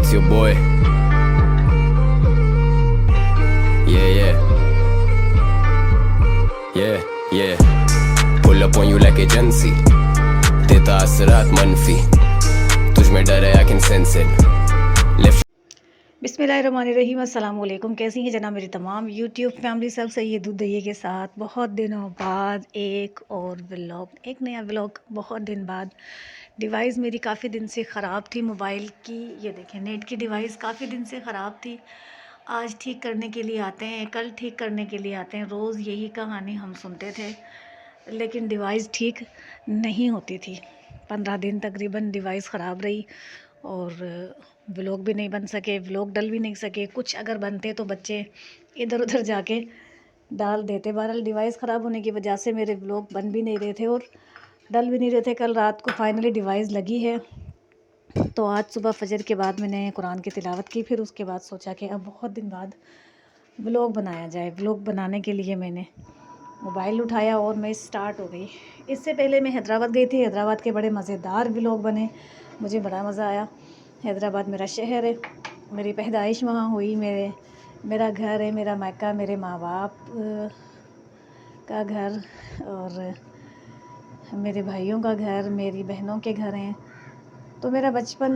It's your boy. Yeah. Pull up on you like agency. देता असरात मनफी, तुझ में डर है I can sense it. Left. बिस्मिल्लाहिर्रहमानिर्रहीम, अस्सलाम वालेकुम। कैसी हैं जनाब मेरी तमाम यूट्यूब फैमिली? सब सही है दूध दही के साथ। बहुत दिनों बाद एक और व्लॉग, एक नया व्लॉग। बहुत दिन बाद। डिवाइस मेरी काफ़ी दिन से ख़राब थी मोबाइल की। ये देखें, नेट की डिवाइस काफ़ी दिन से ख़राब थी। आज ठीक करने के लिए आते हैं, कल ठीक करने के लिए आते हैं। रोज़ यही कहानी हम सुनते थे, लेकिन डिवाइस ठीक नहीं होती थी। 15 दिन तकरीबन डिवाइस ख़राब रही और व्लॉग भी नहीं बन सके, व्लॉग डल भी नहीं सके। कुछ अगर बनते तो बच्चे इधर उधर जाके डाल देते। बहरहाल डिवाइस ख़राब होने की वजह से मेरे व्लॉग बन भी नहीं रहे थे और डल भी नहीं रहे थे। कल रात को फाइनली डिवाइस लगी है, तो आज सुबह फजर के बाद मैंने कुरान की तिलावत की। फिर उसके बाद सोचा कि अब बहुत दिन बाद व्लॉग बनाया जाए। व्लॉग बनाने के लिए मैंने मोबाइल उठाया और मैं स्टार्ट हो गई। इससे पहले मैं हैदराबाद गई थी। हैदराबाद के बड़े मज़ेदार व्लॉग बने, मुझे बड़ा मज़ा आया। हैदराबाद मेरा शहर है, मेरी पैदाइश वहाँ हुई। मेरा घर है, मेरा मायका, मेरे माँ बाप का घर और मेरे भाइयों का घर, मेरी बहनों के घर हैं। तो मेरा बचपन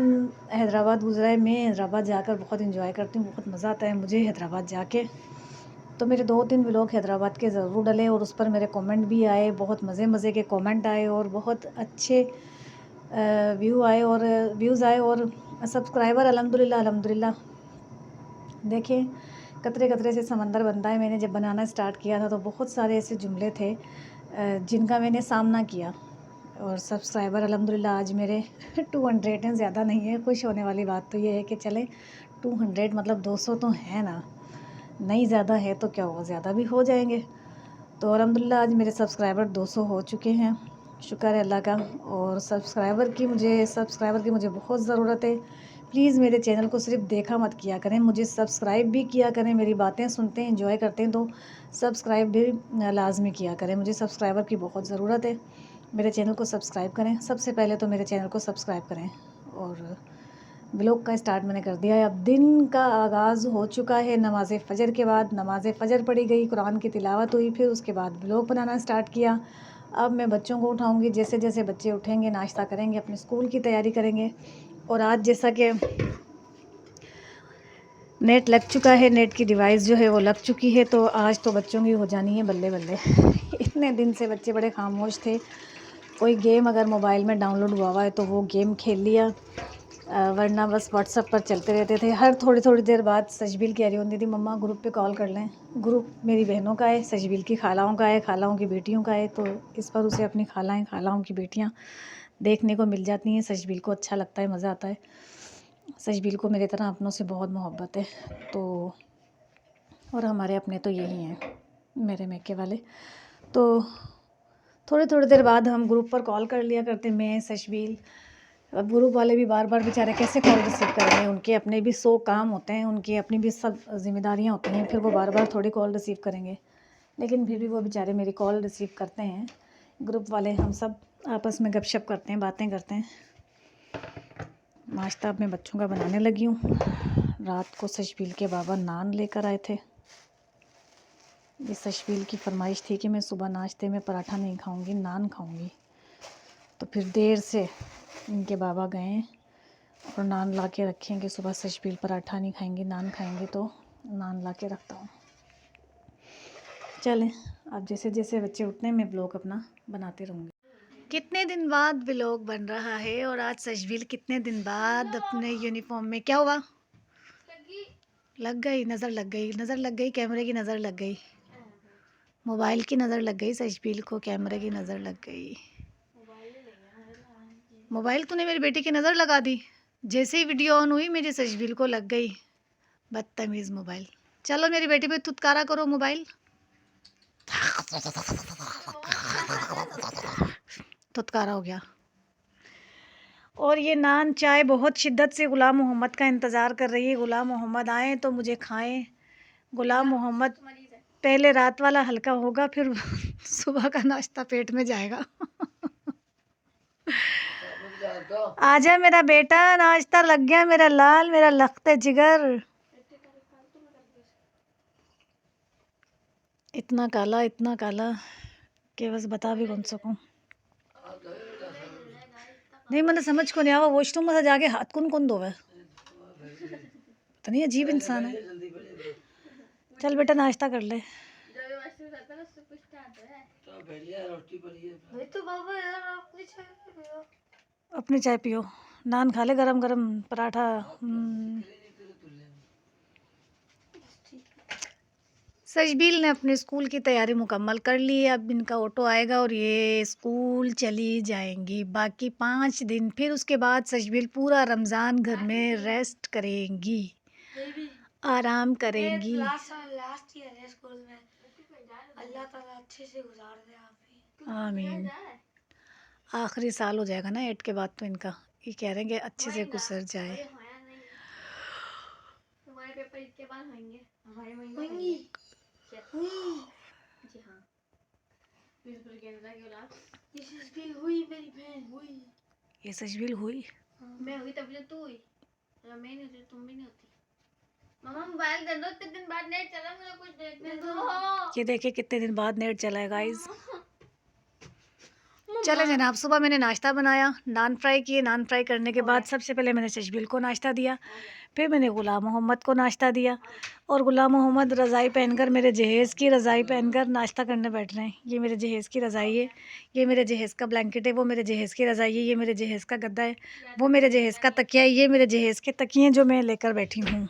हैदराबाद गुजरा है। मैं हैदराबाद जाकर बहुत इंजॉय करती हूँ, बहुत मज़ा आता है मुझे हैदराबाद जाके। तो मेरे 2-3 व्लॉग हैदराबाद के ज़रूर डले और उस पर मेरे कमेंट भी आए, बहुत मज़े के कमेंट आए और बहुत अच्छे व्यूज़ आए और सब्सक्राइबर अल्हम्दुलिल्लाह। देखें, कतरे कतरे से समंदर बनता है। मैंने जब बनाना स्टार्ट किया था तो बहुत सारे ऐसे जुमले थे जिनका मैंने सामना किया और सब्सक्राइबर अल्हम्दुलिल्लाह आज मेरे 200 हैं, ज़्यादा नहीं है। खुश होने वाली बात तो ये है कि चले 200 मतलब 200 तो है ना, नहीं ज़्यादा है तो क्या हुआ, ज़्यादा भी हो जाएंगे। तो अल्हम्दुलिल्लाह आज मेरे सब्सक्राइबर 200 हो चुके हैं, शुक्र है अल्लाह का। और सब्सक्राइबर की मुझे बहुत ज़रूरत है। प्लीज़ मेरे चैनल को सिर्फ देखा मत किया करें, मुझे सब्सक्राइब भी किया करें। मेरी बातें सुनते हैं, एंजॉय करते हैं तो सब्सक्राइब भी लाजमी किया करें। मुझे सब्सक्राइबर की बहुत ज़रूरत है। मेरे चैनल को सब्सक्राइब करें, सबसे पहले तो मेरे चैनल को सब्सक्राइब करें। और व्लॉग का स्टार्ट मैंने कर दिया है। अब दिन का आगाज़ हो चुका है। नमाज़ फ़जर के बाद नमाज़ फ़जर पढ़ी गई, कुरान की तिलावत हुई, फिर उसके बाद व्लॉग बनाना स्टार्ट किया। अब मैं बच्चों को उठाऊंगी। जैसे जैसे बच्चे उठेंगे नाश्ता करेंगे, अपने स्कूल की तैयारी करेंगे। और आज जैसा कि नेट लग चुका है, नेट की डिवाइस जो है वो लग चुकी है, तो आज तो बच्चों की हो जानी है बल्ले बल्ले। इतने दिन से बच्चे बड़े खामोश थे। कोई गेम अगर मोबाइल में डाउनलोड हुआ है तो वो गेम खेल लिया, वरना बस व्हाट्सएप पर चलते रहते थे। हर थोड़ी देर बाद सजबील कह रही होती थी, मम्मा ग्रुप पे कॉल कर लें। ग्रुप मेरी बहनों का है, सजबील की खालाओं का है, खालाओं की बेटियों का है। तो इस पर उसे अपनी खालाओं की बेटियां देखने को मिल जाती हैं। सजबील को अच्छा लगता है, मज़ा आता है। सजबील को मेरी तरह अपनों से बहुत मोहब्बत है। तो और हमारे अपने तो यही हैं, मेरे मैके वाले। तो थोड़ी देर बाद हम ग्रुप पर कॉल कर लिया करते, मैं सजबील। अब ग्रुप वाले भी बार बेचारे कैसे कॉल रिसीव करेंगे, उनके अपने भी 100 काम होते हैं, उनकी अपनी भी सब जिम्मेदारियां होती हैं। फिर वो बार थोड़ी कॉल रिसीव करेंगे, लेकिन फिर भी वो बेचारे मेरी कॉल रिसीव करते हैं। ग्रुप वाले हम सब आपस में गपशप करते हैं, बातें करते हैं। नाश्ता अब मैं बच्चों का बनाने लगी हूँ। रात को सशबील के बाबा नान लेकर आए थे। ये सशबील की फरमाइश थी कि मैं सुबह नाश्ते में पराठा नहीं खाऊंगी, नान खाऊंगी। तो फिर देर से इनके बाबा गए और नान ला के रखें कि सुबह सशबील पराठा नहीं खाएंगे, नान खाएंगे, तो नान ला के रखता हूँ। चलें, अब जैसे जैसे बच्चे उठने में ब्लॉग अपना बनाते रहूँगी। कितने दिन बाद व्लॉग बन रहा है और आज सशबील कितने दिन बाद अपने यूनिफॉर्म में। क्या हुआ? लग गई नज़र, नज़र लग गई, कैमरे की नज़र लग गई, मोबाइल की नज़र लग गई। सशबील को कैमरे की नज़र लग गई। मोबाइल तूने मेरी बेटी की नज़र लगा दी। जैसे ही वीडियो ऑन हुई मेरी सशबील को लग गई। बदतमीज़ मोबाइल। चलो मेरी बेटी पे तुतकारा करो मोबाइल। तुतकारा हो गया। और ये नान चाय बहुत शिद्दत से गुलाम मोहम्मद का इंतज़ार कर रही है। गुलाम मोहम्मद आए तो मुझे खाएं। गुलाम मोहम्मद पहले रात वाला हल्का होगा, फिर सुबह का नाश्ता पेट में जाएगा। आजा मेरा बेटा, नाश्ता लग गया, मेरा लाल, मेरा लखते जिगर। इतना काला कि बस बता भी कौन सकूं। नहीं मैंने समझ को नहीं आवा, वॉशरूम में से जाके हाथ कौन कौन धोवे। इतनी अजीब इंसान है। चल बेटा नाश्ता कर ले। अपनी चाय पियो, नान खा ले गरम गरम पराठा। सजबील ने अपने स्कूल की तैयारी मुकम्मल कर ली है। अब इनका ऑटो आएगा और ये स्कूल चली जाएंगी। बाकी 5 दिन, फिर उसके बाद सजबील पूरा रमज़ान घर में रेस्ट करेंगी, आराम करेंगी। लास्ट ईयर है स्कूल में, अल्लाह ताला अच्छे से गुजार दे आप। आमीन। आखिरी साल हो जाएगा ना 8 के बाद, तो इनका ये कह रहे हैं कि अच्छे से गुजर जाए। तुम्हारे पेपर इसके बाद होंगे, हमारे होंगे। जी हाँ, ये सजबील हुई, मेरी बहन हुई। ये सजबील हुई, मैं हुई तभी तो तू हुई, मैं नहीं होती तुम भी नहीं होती। मम्मा मोबाइल दे दो, कितने दिन बाद नेट चला, मुझे कुछ देखने दो। ये देखिए कितने दिन बाद नेट चला है गाइस। चले जनाब, सुबह मैंने नाश्ता बनाया, नान फ्राई किए। नान फ्राई करने के बाद सबसे पहले मैंने सजबील को नाश्ता दिया, फिर मैंने गुलाम मोहम्मद को नाश्ता दिया। और गुलाम मोहम्मद रज़ाई पहनकर, मेरे जहेज़ की रज़ाई पहनकर नाश्ता करने बैठ रहे हैं। ये मेरे जहेज़ की रज़ाई है, ये मेरे जहेज़ का ब्लैंकेट है, वो मेरे जहेज़ की रज़ाई है, ये मेरे जहेज़ का गद्दा है, वो मेरे जहेज़ का तकिया है, ये मेरे जहेज़ के तकिए जो मैं लेकर बैठी हूँ।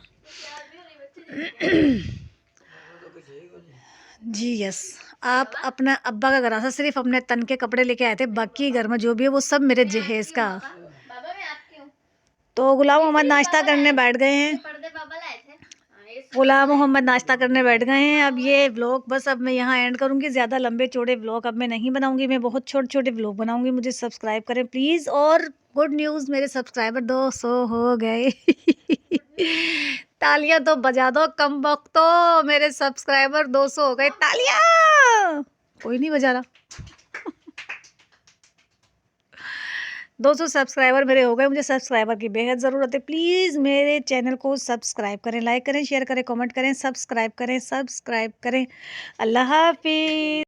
जी यस, आप अपना अब्बा का गरासा सिर्फ अपने तन के कपड़े लेके आए थे, बाकी घर में जो भी है वो सब मेरे जहेज़ का। तो गुलाम मोहम्मद नाश्ता करने बैठ गए हैं। गुलाम मोहम्मद नाश्ता करने बैठ गए हैं। अब ये व्लॉग बस अब मैं यहाँ एंड करूँगी। ज़्यादा लंबे चौड़े व्लॉग अब मैं नहीं बनाऊँगी, मैं बहुत छोटे छोटे व्लॉग बनाऊँगी। मुझे सब्सक्राइब करें प्लीज़। और गुड न्यूज़, मेरे सब्सक्राइबर 200 हो गए। तालियां तो बजा दो कम वक्त, तो मेरे सब्सक्राइबर 200 हो गए। तालियां कोई नहीं बजा रहा। 200 सब्सक्राइबर मेरे हो गए। मुझे सब्सक्राइबर की बेहद ज़रूरत है। प्लीज़ मेरे चैनल को सब्सक्राइब करें, लाइक करें, शेयर करें, कमेंट करें, सब्सक्राइब करें। अल्लाह हाफिज़।